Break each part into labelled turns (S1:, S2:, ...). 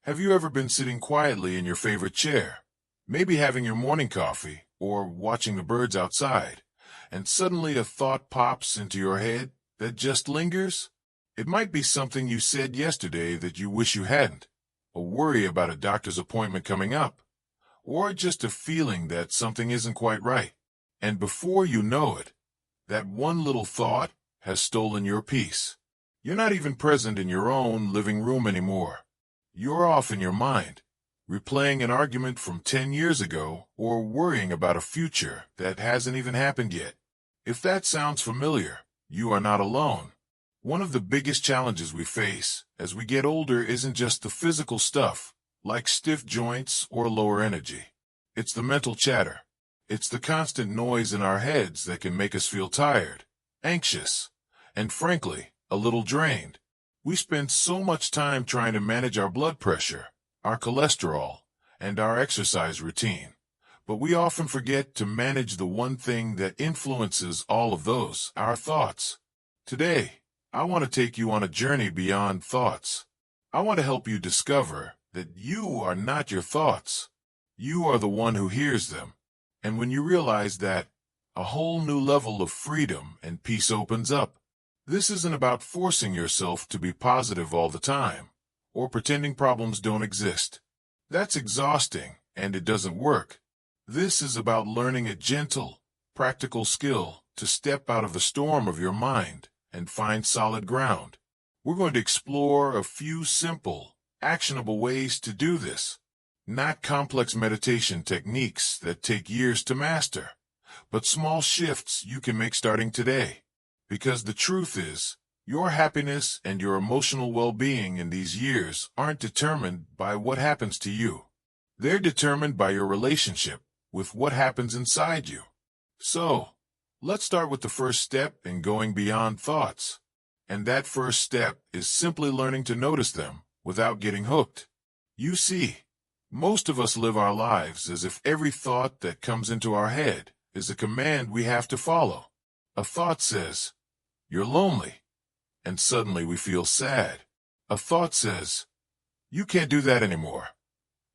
S1: Have you ever been sitting quietly in your favorite chair, maybe having your morning coffee or watching the birds outside, and suddenly a thought pops into your head that just lingers? It might be something you said yesterday that you wish you hadn't, a worry about a doctor's appointment coming up, or just a feeling that something isn't quite right. And before you know it, that one little thought has stolen your peace. You're not even present in your own living room anymore. You're off in your mind, replaying an argument from 10 years ago or worrying about a future that hasn't even happened yet. If that sounds familiar, you are not alone. One of the biggest challenges we face as we get older isn't just the physical stuff, like stiff joints or lower energy. It's the mental chatter. It's the constant noise in our heads that can make us feel tired, anxious, and frankly, a little drained. We spend so much time trying to manage our blood pressure, our cholesterol, and our exercise routine, but we often forget to manage the one thing that influences all of those, our thoughts. Today, I want to take you on a journey beyond thoughts. I want to help you discover that you are not your thoughts. You are the one who hears them. And when you realize that, a whole new level of freedom and peace opens up. This isn't about forcing yourself to be positive all the time, or pretending problems don't exist. That's exhausting, and it doesn't work. This is about learning a gentle, practical skill to step out of the storm of your mind and find solid ground. We're going to explore a few simple, actionable ways to do this. Not complex meditation techniques that take years to master, but small shifts you can make starting today. Because the truth is, your happiness and your emotional well-being in these years aren't determined by what happens to you. They're determined by your relationship with what happens inside you. So, let's start with the first step in going beyond thoughts. And that first step is simply learning to notice them without getting hooked. You see, most of us live our lives as if every thought that comes into our head is a command we have to follow. A thought says, "You're lonely," and suddenly we feel sad. A thought says, "You can't do that anymore,"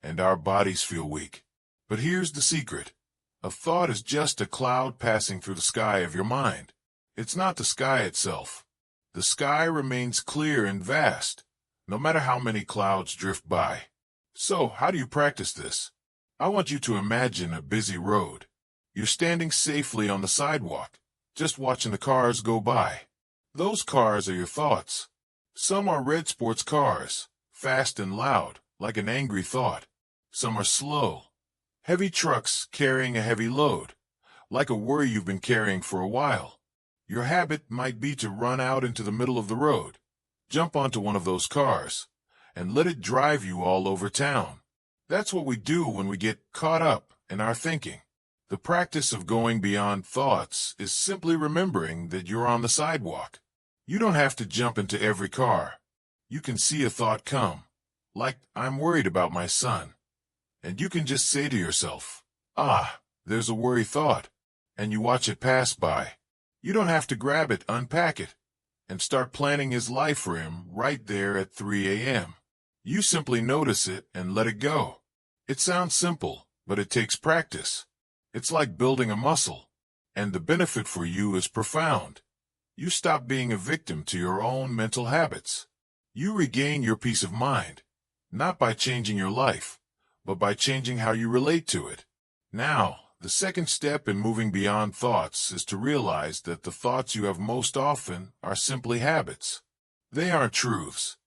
S1: and our bodies feel weak. But here's the secret. A thought is just a cloud passing through the sky of your mind. It's not the sky itself. The sky remains clear and vast, no matter how many clouds drift by. So, how do you practice this? I want you to imagine a busy road. You're standing safely on the sidewalk, just watching the cars go by. Those cars are your thoughts. Some are red sports cars, fast and loud, like an angry thought. Some are slow, heavy trucks carrying a heavy load, like a worry you've been carrying for a while. Your habit might be to run out into the middle of the road, jump onto one of those cars, and let it drive you all over town. That's what we do when we get caught up in our thinking. The practice of going beyond thoughts is simply remembering that you're on the sidewalk. You don't have to jump into every car. You can see a thought come, like, "I'm worried about my son." And you can just say to yourself, "Ah, there's a worry thought," and you watch it pass by. You don't have to grab it, unpack it, and start planning his life for him right there at 3 a.m. You simply notice it and let it go. It sounds simple, but it takes practice. It's like building a muscle, and the benefit for you is profound. You stop being a victim to your own mental habits. You regain your peace of mind, not by changing your life, but by changing how you relate to it. Now, the second step in moving beyond thoughts is to realize that the thoughts you have most often are simply habits. They aren't truths.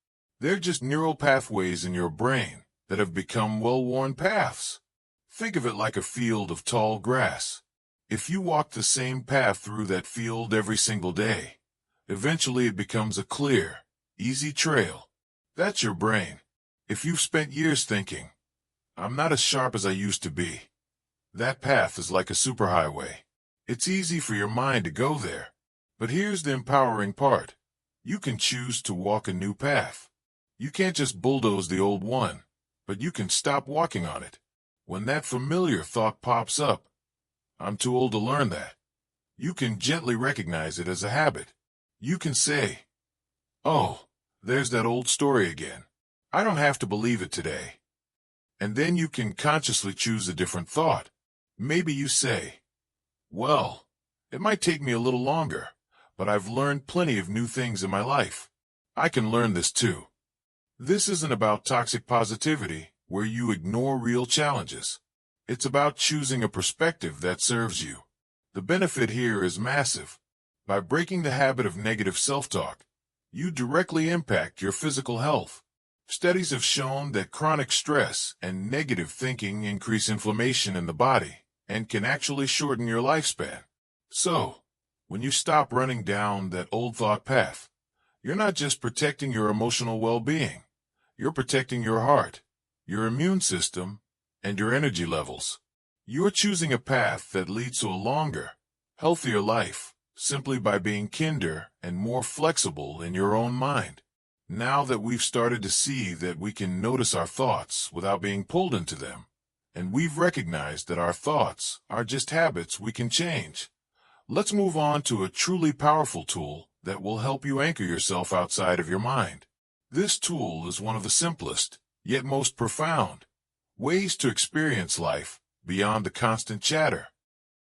S1: They're just neural pathways in your brain that have become well-worn paths. Think of it like a field of tall grass. If you walk the same path through that field every single day, eventually it becomes a clear, easy trail. That's your brain. If you've spent years thinking, "I'm not as sharp as I used to be," that path is like a superhighway. It's easy for your mind to go there. But here's the empowering part. You can choose to walk a new path. You can't just bulldoze the old one, but you can stop walking on it. When that familiar thought pops up, "I'm too old to learn that," you can gently recognize it as a habit. You can say, "Oh, there's that old story again. I don't have to believe it today. And then you can consciously choose a different thought. Maybe you say, well, it might take me a little longer, but I've learned plenty of new things in my life. I can learn this too. This isn't about toxic positivity, where you ignore real challenges. It's about choosing a perspective that serves you. The benefit here is massive. By breaking the habit of negative self-talk, you directly impact your physical health. Studies have shown that chronic stress and negative thinking increase inflammation in the body and can actually shorten your lifespan. So, when you stop running down that old thought path, you're not just protecting your emotional well-being. You're protecting your heart, your immune system, and your energy levels. You're choosing a path that leads to a longer, healthier life simply by being kinder and more flexible in your own mind. Now that we've started to see that we can notice our thoughts without being pulled into them, and we've recognized that our thoughts are just habits we can change, let's move on to a truly powerful tool that will help you anchor yourself outside of your mind. This tool is one of the simplest, yet most profound, ways to experience life beyond the constant chatter